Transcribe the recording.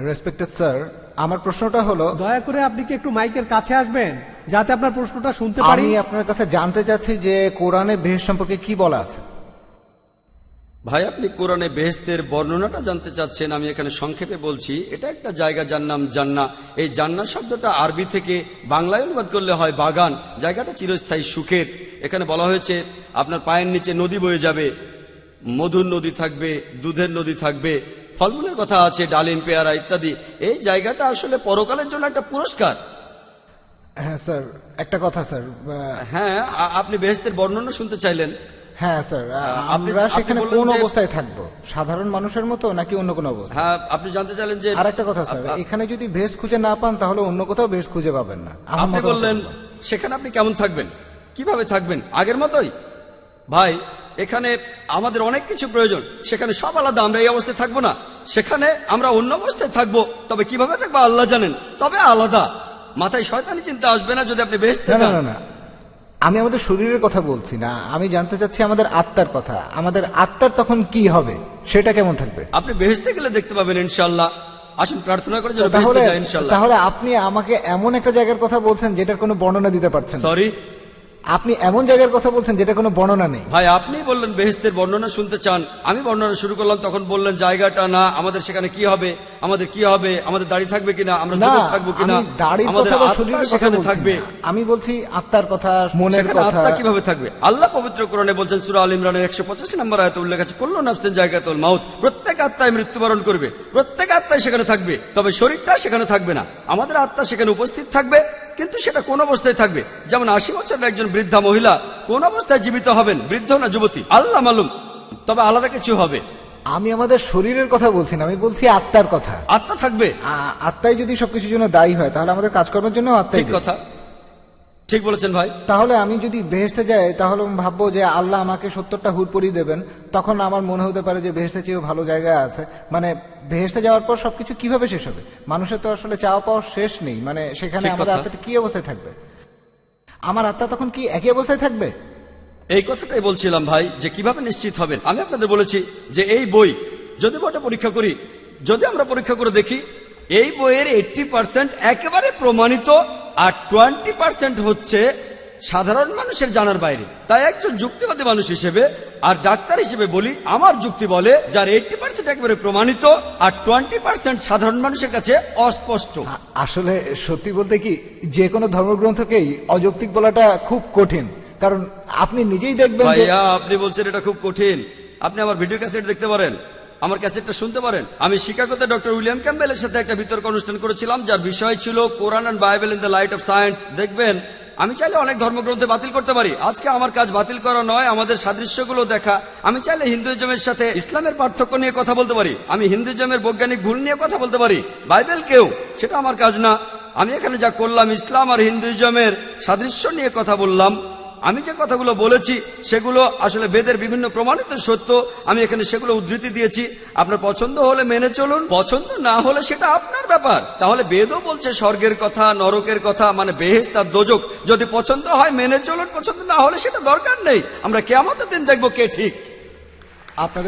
Respected sir, আমার প্রশ্নটা হলো, দয়া করে আপনি কি একটু মাইকের কাছে আসবেন যাতে আপনার প্রশ্নটা শুনতে পারি? আমি আপনার কাছে জানতে চাচ্ছি যে কোরআনে বেহেশত সম্পর্কে কি বলা আছে। ভাই, আপনি কোরআনে বেহেশতের বর্ণনাটা জানতে চাচ্ছেন। আমি এখানে সংক্ষেপে বলছি। এটা একটা জায়গা যার নাম জান্নাহ। এই জান্নাহ শব্দটা আরবি থেকে বাংলায় অনুবাদ করলে হয় বাগান। জায়গাটা চিরস্থায়ী সুখের। এখানে বলা হয়েছে আপনার পায়ের নিচে নদী বয়ে যাবে, মধুর নদী থাকবে, দুধের নদী থাকবে, ফলমূলের কথা আছে, ডালিম, পেয়ারা ইত্যাদি। এই জায়গাটা আসলে পরকালের জন্য একটা পুরস্কার। হ্যাঁ স্যার, একটা কথা স্যার। হ্যাঁ, আপনি বেহেশতের বর্ণনা শুনতে চাইলেন? হ্যাঁ স্যার, আমরা সেখানে কোন অবস্থায় থাকবো, সাধারণ মানুষের মতো নাকি অন্য কোনো অবস্থা? হ্যাঁ, আপনি জানতে চাইলেন যে। আর একটা কথা স্যার, এখানে যদি বেহেশত খুঁজে না পান তাহলে অন্য কোথাও বেহেশত খুঁজে পাবেন না। আপনি বললেন সেখানে আপনি কেমন থাকবেন, কিভাবে থাকবেন? আগের মতোই। ভাই, এখানে আমাদের অনেক কিছু প্রয়োজন, সেখানে সব আলাদা। আমরা এই অবস্থায় থাকবো না, সেখানে আমরা অন্য অবস্থায় থাকবো। তবে কিভাবে থাকবো আল্লাহ জানেন, তবে আলাদা। মাথায় শয়তানি চিন্তা আসবে না যদি আপনি বেহেশতে যান। না, আমি আমাদের শরীরের কথা বলছি না, আমি জানতে চাচ্ছি আমাদের আত্মার কথা। আমাদের আত্মার তখন কি হবে, সেটা কেমন থাকবে? আপনি বেহেশতে গেলে দেখতে পাবেন ইনশাআল্লাহ। আসুন প্রার্থনা করে যেন বেহেশতে যাই ইনশাআল্লাহ। তাহলে আপনি আমাকে এমন একটা জায়গার কথা বলছেন যেটার কোনো বর্ণনা দিতে পারছেন না। সরি, আপনি এমন জায়গার কথা বলছেন যেটা কোনো বর্ণনা নেই। ভাই, আপনি বললেন বেহেশতের বর্ণনা শুনতে চান, আমি বর্ণনা শুরু করলাম, তখন বললেন জায়গাটা না, আমাদের সেখানে কি হবে, আমাদের কি হবে, আমাদের দাড়ি থাকবে কিনা, আমরা যুবক থাকবো কিনা, আমাদের আত্মা সেখানে থাকবে। আমি বলছি আত্মার কথা, মনের কথা। আত্মা কিভাবে থাকবে? আল্লাহ পবিত্র কোরআনে বলছেন, সূরা আল ইমরানের 185 নম্বর আয়াতে উল্লেখ আছে, কুল্লু নাফসিন যায়কাতুল মাউত। প্রত্যেক আত্মায় মৃত্যুবরণ করবে, প্রত্যেক আত্মায় সেখানে থাকবে, তবে শরীরটা সেখানে থাকবে না। আমাদের আত্মা সেখানে উপস্থিত থাকবে, কিন্তু সেটা কোন অবস্থায় থাকবে? যেমন 80 বছরের একজন বৃদ্ধা মহিলা কোন অবস্থায় জীবিত হবেন, বৃদ্ধ না যুবতী, আল্লাহ মালুম, তবে আলাদা কিছু হবে। আমি আমাদের শরীরের কথা বলছি না, আমি বলছি আত্মার কথা। আত্মা থাকবে। আত্মাই যদি সবকিছুর জন্য দায়ী হয় তাহলে আমাদের কাজকর্মের জন্য আত্মাই। ঠিক কথা, ঠিক বলেছেন ভাই। তাহলে আমি যদি বেহেশতে যাই তাহলে আমি ভাববো যে আল্লাহ আমাকে 70টা হুর পরিয়ে দেবেন, তখন আমার মনে হতে পারে যে বেহেশতে চেয়েও ভালো জায়গা আছে। মানে বেহেশতে যাওয়ার পর সবকিছু কিভাবে শেষ হবে? মানুষের তো আসলে চাওয়া পাওয়ার শেষ নেই। মানে সেখানে আমাদের আত্মাটা কি অবস্থায় থাকবে? আমার আত্মা তখন কি একই অবস্থায় থাকবে? এই কথাটাই বলছিলাম ভাই, যে কিভাবে নিশ্চিত হবেন। আমি আপনাদের বলেছি যে এই বই, যদি বইটা পরীক্ষা করি, যদি আমরা পরীক্ষা করে দেখি, এই বইয়ের 80% একেবারে প্রমাণিত, আর 20% হচ্ছে সাধারণ মানুষের জানার বাইরে। তাই একজন যুক্তিবাদী মানুষ হিসেবে আর ডাক্তার হিসেবে বলি, আমার যুক্তি বলে যার 80% একেবারে প্রমাণিত আর 20% সাধারণ মানুষের কাছে অস্পষ্ট। আসলে সত্যি বলতে কি, যে কোনো ধর্মগ্রন্থকেই অযৌক্তিক বলাটা খুব কঠিন, কারণ আপনি নিজেই দেখবেন। ভাইয়া, আপনি বলছেন এটা খুব কঠিন। আপনি আমার ভিডিও ক্যাসেট দেখতে পারেন, আমার ক্যাসেটটা শুনতে পারেন। আমি শিকাগোতে ডক্টর উইলিয়াম ক্যাম্বেলের সাথে একটা বিতর্ক অনুষ্ঠান করেছিলাম, যার বিষয় ছিল Quran and Bible in the light of science. দেখবেন, আমি চাইলে অনেক ধর্মগ্রন্থে বাতিল করতে পারি। আজকে আমার কাজ বাতিল করা নয়, আমাদের সাদৃশ্যগুলো দেখা। আমি চাইলে হিন্দুইজমের সাথে ইসলামের পার্থক্য নিয়ে কথা বলতে পারি, আমি হিন্দুইজমের বৈজ্ঞানিক ভুল নিয়ে কথা বলতে পারি, বাইবেল কেউ, সেটা আমার কাজ না। আমি এখানে যা করলাম, ইসলাম আর হিন্দুইজমের সাদৃশ্য নিয়ে কথা বললাম। আমি যে কথাগুলো বলেছি সেগুলো আসলে বেদের বিভিন্ন প্রমাণিত সত্য, আমি এখানে সেগুলো উদ্ধৃতি দিয়েছি। আপনার পছন্দ হলে মেনে চলুন, পছন্দ না হলে সেটা আপনার ব্যাপার। তাহলে বেদও বলছে স্বর্গের কথা, নরকের কথা, মানে বেহেশত আর দোজখ। যদি পছন্দ হয় মেনে চলুন, পছন্দ না হলে সেটা দরকার নেই। আমরা কিয়ামতের দিন দেখবো কে ঠিক। আপনাদের